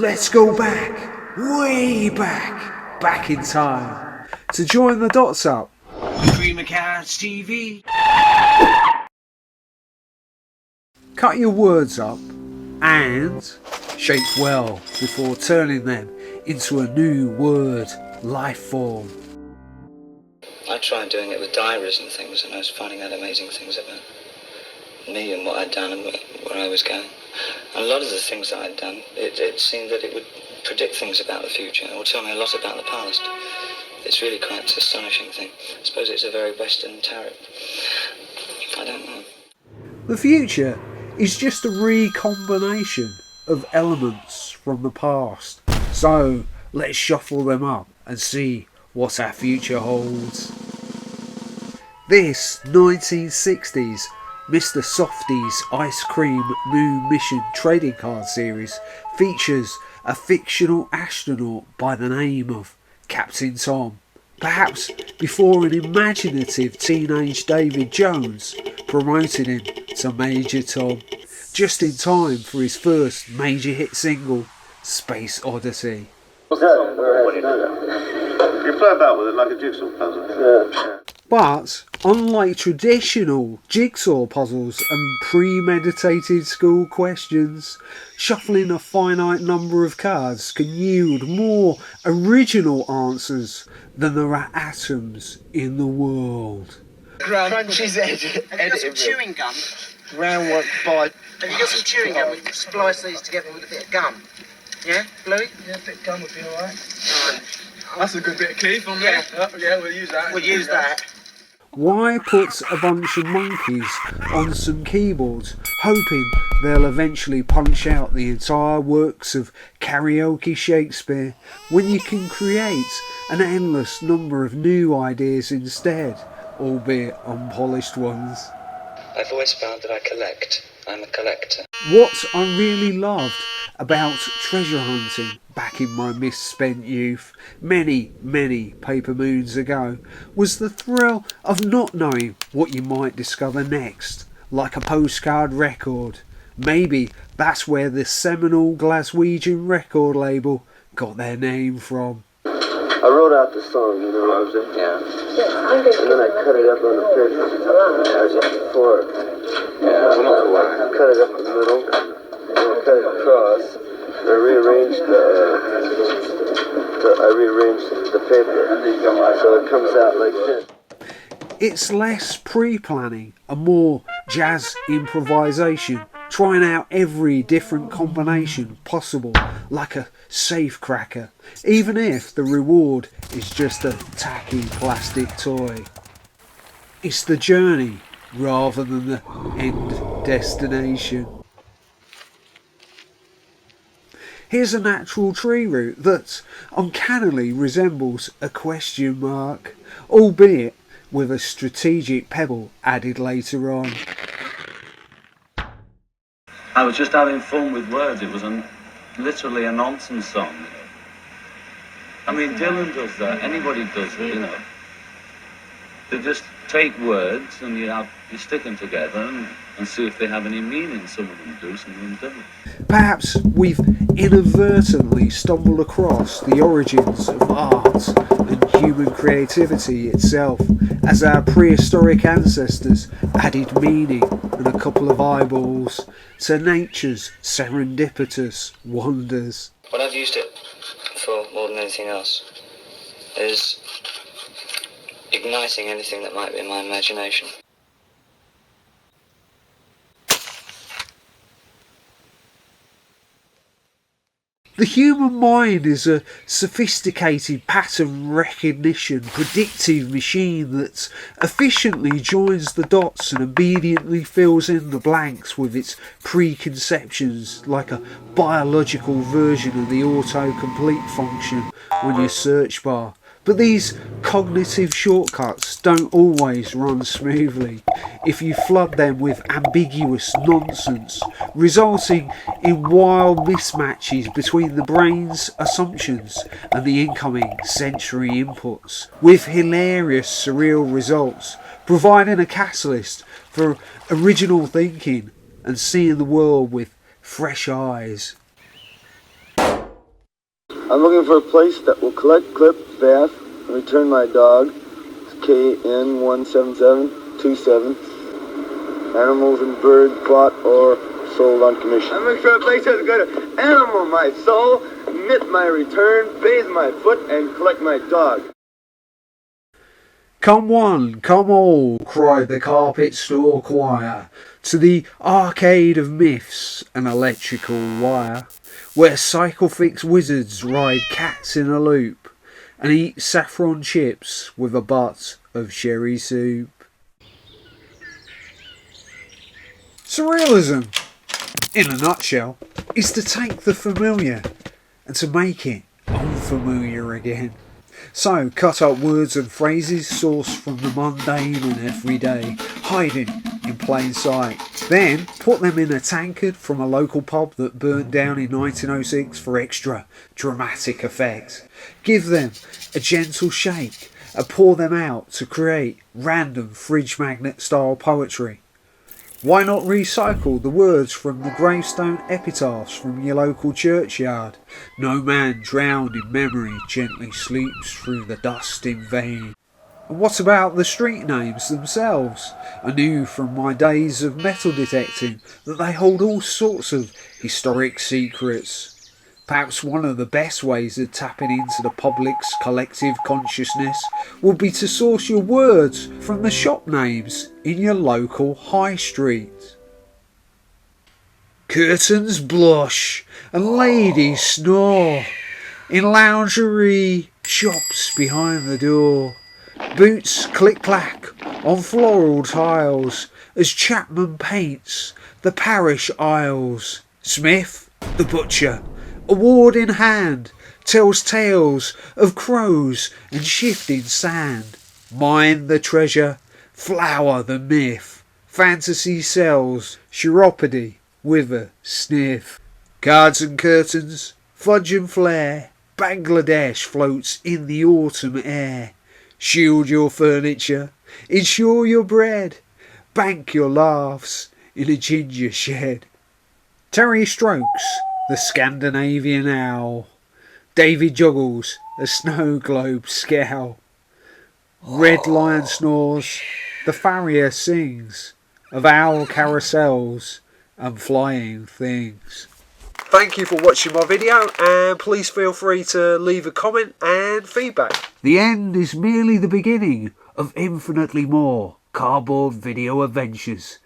Let's go back, way back in time, to join the dots up. Dreamcast TV. Cut your words up and shape well before turning them into a new word life form. I tried doing it with diaries and things, and I was finding out amazing things about me and what I'd done and where I was going. And a lot of the things that I'd done, it seemed that it would predict things about the future or tell me a lot about the past. It's really quite an astonishing thing. I suppose it's a very Western tarot. I don't know. The future is just a recombination of elements from the past. So let's shuffle them up and see what our future holds. This 1960s Mr. Softy's Ice Cream Moon Mission trading card series features a fictional astronaut by the name of Captain Tom, perhaps before an imaginative teenage David Jones promoted him to Major Tom, just in time for his first major hit single, Space Odyssey. You play about with it like a jigsaw puzzle. Yeah. But, unlike traditional jigsaw puzzles and premeditated school questions, shuffling a finite number of cards can yield more original answers than there are atoms in the world. Crunchy's edited. Have you got some chewing gum? Groundwork by... Have you got some chewing gum? We can splice these together with a bit of gum. Yeah, Bluey? Yeah, a bit of gum would be alright. That's a good bit of Keith on there. Yeah, we'll use that. We'll use that. Why put a bunch of monkeys on some keyboards, hoping they'll eventually punch out the entire works of karaoke Shakespeare, when you can create an endless number of new ideas instead, albeit unpolished ones? I've always found that I collect. I'm a collector. What I really loved about treasure hunting back in my misspent youth, many paper moons ago, was the thrill of not knowing what you might discover next, like a postcard record. Maybe that's where the seminal Glaswegian record label got their name from. I wrote out the song, you know what I'm saying? Yeah. And then I cut it up on the paper. I cut it up in the middle, and I cut it across. I rearranged the paper, so it comes out like this. It's less pre-planning and more jazz improvisation, trying out every different combination possible, like a safecracker, even if the reward is just a tacky plastic toy. It's the journey rather than the end destination. Here's a natural tree root that uncannily resembles a question mark, albeit with a strategic pebble added later on. I was just having fun with words. It was literally a nonsense song. I mean, Dylan does that. Anybody does it, you know. They just take words and you stick them together and see if they have any meaning. Some of them do, some of them don't. Perhaps we've inadvertently stumbled across the origins of art and human creativity itself, as our prehistoric ancestors added meaning and a couple of eyeballs to nature's serendipitous wonders. What I've used it for more than anything else is igniting anything that might be in my imagination. The human mind is a sophisticated pattern recognition predictive machine that efficiently joins the dots and obediently fills in the blanks with its preconceptions, like a biological version of the autocomplete function on your search bar. But these cognitive shortcuts don't always run smoothly if you flood them with ambiguous nonsense, resulting in wild mismatches between the brain's assumptions and the incoming sensory inputs, with hilarious surreal results, providing a catalyst for original thinking and seeing the world with fresh eyes. I'm looking for a place that will collect, clip, bath, and return my dog. It's KN17727. Animals and birds bought or sold on commission. I'm looking for a place that's going to animal my soul, knit my return, bathe my foot, and collect my dog. Come one, come all, cried the carpet store choir, to the arcade of myths and electrical wire, where cycle-fix wizards ride cats in a loop and eat saffron chips with a butt of sherry soup. Surrealism, in a nutshell, is to take the familiar and to make it unfamiliar again. So, cut up words and phrases sourced from the mundane and everyday, hiding in plain sight. Then, put them in a tankard from a local pub that burnt down in 1906 for extra dramatic effect. Give them a gentle shake and pour them out to create random fridge magnet style poetry. Why not recycle the words from the gravestone epitaphs from your local churchyard? No man drowned in memory gently sleeps through the dust in vain. And what about the street names themselves? I knew from my days of metal detecting that they hold all sorts of historic secrets. Perhaps one of the best ways of tapping into the public's collective consciousness would be to source your words from the shop names in your local high street. Curtains blush and ladies snore in lingerie shops behind the door. Boots click-clack on floral tiles as Chapman paints the parish aisles. Smith, the butcher, award in hand, tells tales of crows and shifting sand. Mine the treasure, flower the myth, fantasy sells, chiropody with a sniff. Cards and curtains, fudge and flare, Bangladesh floats in the autumn air. Shield your furniture, insure your bread, bank your laughs in a ginger shed. Terry strokes the Scandinavian owl. Davy juggles a snow globe scowl. Red lion snores, the farrier sings of owl carousels and flying things. Thank you for watching my video, and please feel free to leave a comment and feedback. The end is merely the beginning of infinitely more cardboard video adventures.